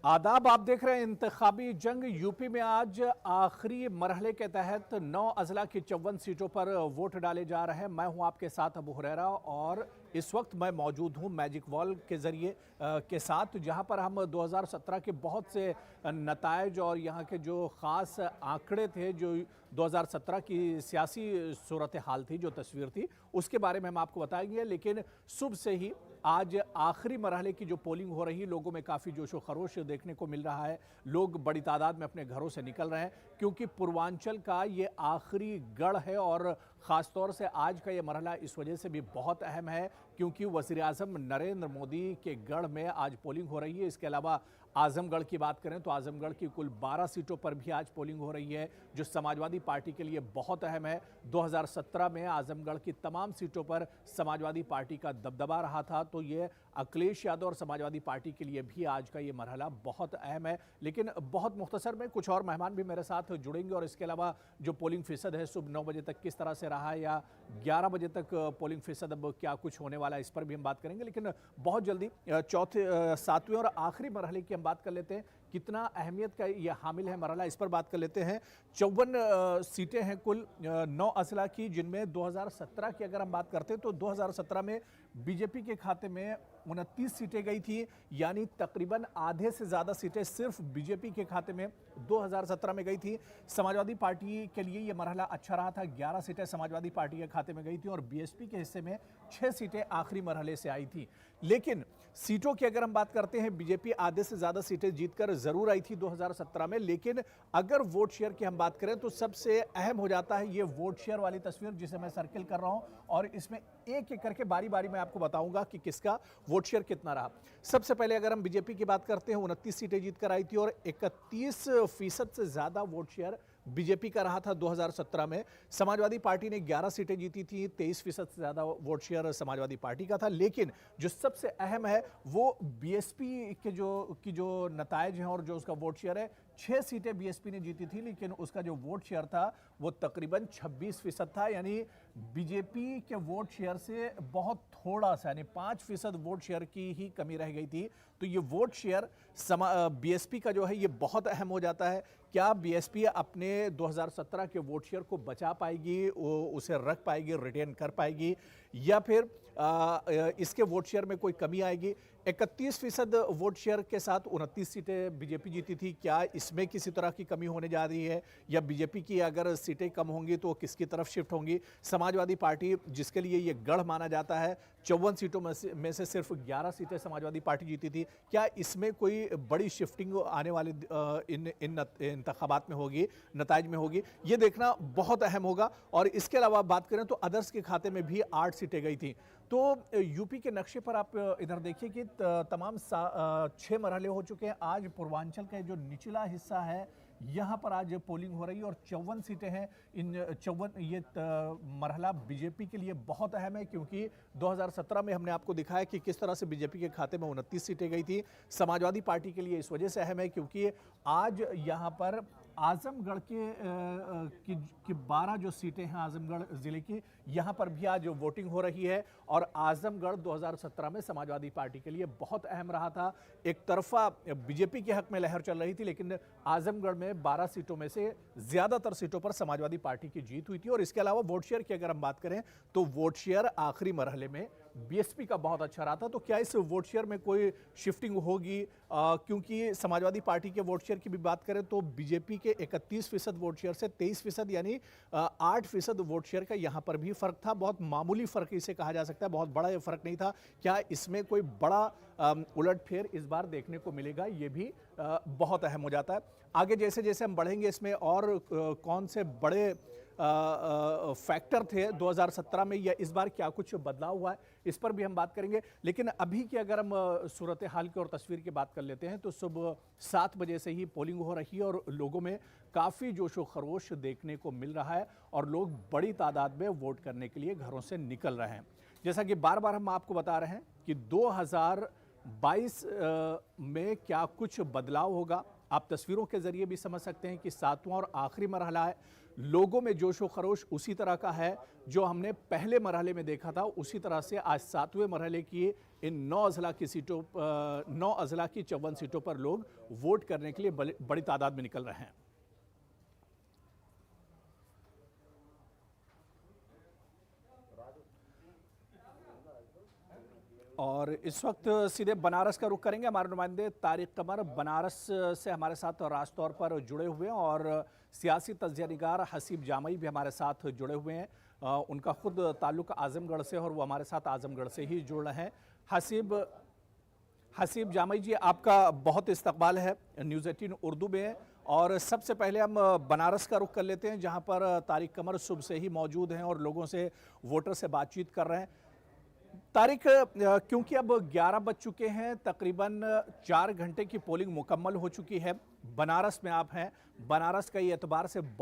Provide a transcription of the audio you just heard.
आदाब, आप देख रहे हैं इंतखाबी जंग। यूपी में आज आखिरी मरहले के तहत 9 अजला की 54 सीटों पर वोट डाले जा रहे हैं। मैं हूं आपके साथ अबू हुरैरा और इस वक्त मैं मौजूद हूं मैजिक वॉल के जरिए के साथ, जहां पर हम 2017 के बहुत से नतायज और यहां के जो ख़ास आंकड़े थे, जो 2017 की सियासी सूरत हाल थी, जो तस्वीर थी, उसके बारे में हम आपको बताएंगे। लेकिन सुबह से ही आज आखिरी मरहले की जो पोलिंग हो रही है, लोगों में काफ़ी जोशो खरोश देखने को मिल रहा है। लोग बड़ी तादाद में अपने घरों से निकल रहे हैं क्योंकि पूर्वांचल का ये आखिरी गढ़ है और ख़ासतौर से आज का ये मरहला इस वजह से भी बहुत अहम है क्योंकि वज़ीर-ए-आज़म नरेंद्र मोदी के गढ़ में आज पोलिंग हो रही है। इसके अलावा आज़मगढ़ की बात करें तो आज़मगढ़ की कुल 12 सीटों पर भी आज पोलिंग हो रही है, जो समाजवादी पार्टी के लिए बहुत अहम है। 2017 में आज़मगढ़ की तमाम सीटों पर समाजवादी पार्टी का दबदबा रहा था, तो ये अखिलेश यादव और समाजवादी पार्टी के लिए भी आज का ये मरहला बहुत अहम है। लेकिन बहुत मुख्तसर में कुछ और मेहमान भी मेरे साथ जुड़ेंगे और इसके अलावा जो पोलिंग फ़ीसद है सुबह 9 बजे तक किस तरह से रहा है या 11 बजे तक पोलिंग फ़ीसद अब क्या कुछ होने वाला है, इस पर भी हम बात करेंगे। लेकिन बहुत जल्दी सातवें और आखिरी मरहले की हम बात कर लेते हैं। कितना अहमियत का ये हामिल है मरहला, इस पर बात कर लेते हैं। 54 सीटें हैं कुल 9 अजला की, जिनमें 2017 की अगर हम बात करते हैं तो 2017 में बीजेपी के खाते में 29 सीटें गई थी, यानी तकरीबन आधे से ज़्यादा सीटें सिर्फ बीजेपी के खाते में 2017 में गई थी। समाजवादी पार्टी के लिए ये मरहला अच्छा रहा था, 11 सीटें समाजवादी पार्टी के खाते में गई थी और बीएसपी के हिस्से में 6 सीटें आखिरी मरहले से आई थी। लेकिन सीटों की अगर हम बात करते हैं, बीजेपी आधे से ज़्यादा सीटें जीतकर ज़रूर आई थी 2017 में, लेकिन अगर वोट शेयर की हम बात करें तो सबसे अहम हो जाता है ये वोट शेयर वाली तस्वीर जिसे मैं सर्किल कर रहा हूँ और इसमें एक एक करके बारी बारी मैं आपको बताऊंगा कि किसका वोट शेयर कितना रहा। सबसे पहले अगर हम बीजेपी की बात करते हैं, 29 सीटें जीतकर आई थी और 31% से ज़्यादा वोट शेयर बीजेपी का रहा था 2017 में। समाजवादी पार्टी ने 11 सीटें जीती थी, 23% से ज़्यादा वोट शेयर समाजवादी पार्टी का था। लेकिन जो सबसे अहम है वो बीएसपी के जो नतायज हैं और जो उसका वोट शेयर है, 6 सीटें बीएसपी ने जीती थी, लेकिन उसका जो वोट शेयर था वो तकरीबन 26% था, यानी बीजेपी के वोट शेयर से बहुत थोड़ा सा, यानी 5% वोट शेयर की ही कमी रह गई थी। तो ये वोट शेयर बीएसपी का जो है ये बहुत अहम हो जाता है। क्या बीएसपी अपने 2017 के वोट शेयर को बचा पाएगी, उसे रख पाएगी, रिटेन कर पाएगी, या फिर इसके वोट शेयर में कोई कमी आएगी? 31% वोट शेयर के साथ 29 सीटें बीजेपी जीती थी। क्या इसमें किसी तरह की कमी होने जा रही है या बीजेपी की अगर सीटें कम होंगी तो किसकी तरफ शिफ्ट होंगी? समाजवादी पार्टी जिसके लिए ये गढ़ माना जाता है, 54 सीटों में से सिर्फ 11 सीटें समाजवादी पार्टी जीती थी। क्या इसमें कोई बड़ी शिफ्टिंग आने वाले इन इंतखाबात में होगी, नताइज में होगी? ये देखना बहुत अहम होगा। और इसके अलावा बात करें तो अदर्स के खाते में भी 8 सीटें गई थी। तो यूपी के नक्शे पर आप इधर देखिए कि तमाम 6 मरहले हो चुके हैं। आज पूर्वांचल का जो निचला हिस्सा है यहाँ पर आज पोलिंग हो रही है और 54 सीटें हैं। इन 54 ये मरहला बीजेपी के लिए बहुत अहम है क्योंकि 2017 में हमने आपको दिखाया कि किस तरह से बीजेपी के खाते में 29 सीटें गई थी। समाजवादी पार्टी के लिए इस वजह से अहम है क्योंकि आज यहाँ पर आजमगढ़ की 12 जो सीटें हैं आजमगढ़ ज़िले की, यहाँ पर भी आज वोटिंग हो रही है और आजमगढ़ 2017 में समाजवादी पार्टी के लिए बहुत अहम रहा था। एक तरफा बीजेपी के हक में लहर चल रही थी, लेकिन आजमगढ़ में 12 सीटों में से ज़्यादातर सीटों पर समाजवादी पार्टी की जीत हुई थी। और इसके अलावा वोट शेयर की अगर हम बात करें तो वोट शेयर आखिरी मरहले में बीएसपी का बहुत अच्छा रहा था। तो क्या इस वोट शेयर में कोई शिफ्टिंग होगी? क्योंकि समाजवादी पार्टी के वोट शेयर की भी बात करें तो बीजेपी के 31% वोट शेयर से 23% यानी 8% वोट शेयर का यहाँ पर भी फर्क था। बहुत मामूली फर्क इसे कहा जा सकता है, बहुत बड़ा ये फर्क नहीं था। क्या इसमें कोई बड़ा उलटफेर इस बार देखने को मिलेगा? ये भी बहुत अहम हो जाता है। आगे जैसे जैसे हम बढ़ेंगे इसमें और कौन से बड़े फैक्टर थे 2017 में या इस बार क्या कुछ बदलाव हुआ है, इस पर भी हम बात करेंगे। लेकिन अभी की अगर हम सूरत हाल की और तस्वीर की बात कर लेते हैं तो सुबह 7 बजे से ही पोलिंग हो रही है और लोगों में काफ़ी जोशो खरोश देखने को मिल रहा है और लोग बड़ी तादाद में वोट करने के लिए घरों से निकल रहे हैं। जैसा कि बार बार हम आपको बता रहे हैं कि 2022 में क्या कुछ बदलाव होगा। आप तस्वीरों के जरिए भी समझ सकते हैं कि 7वां और आखिरी मरहला है। लोगों में जोशो खरोश उसी तरह का है जो हमने पहले मरहले में देखा था। उसी तरह से आज 7वें मरहले की इन 9 अजला की सीटों 9 अजला की 54 सीटों पर लोग वोट करने के लिए बड़ी तादाद में निकल रहे हैं। और इस वक्त सीधे बनारस का रुख करेंगे। हमारे नुमाइंदे तारिक कमर बनारस से हमारे साथ राज तौर पर जुड़े हुए हैं और सियासी तज्ज़िया निगार हसीब जामई भी हमारे साथ जुड़े हुए हैं। उनका खुद ताल्लुक आजमगढ़ से और वो हमारे साथ आजमगढ़ से ही जुड़ रहे हैं। हसीब जामई जी, आपका बहुत इस्तकबाल है न्यूज़ 18 उर्दू में। और सबसे पहले हम बनारस का रुख कर लेते हैं, जहां पर तारिक कमर सुबह से ही मौजूद हैं और लोगों से, वोटर से बातचीत कर रहे हैं। तारिक, क्योंकि अब 11 बज चुके हैं, तकरीबन 4 घंटे की पोलिंग मुकम्मल हो चुकी है। बनारस में आप हैं, बनारस कई एतबार से बहुत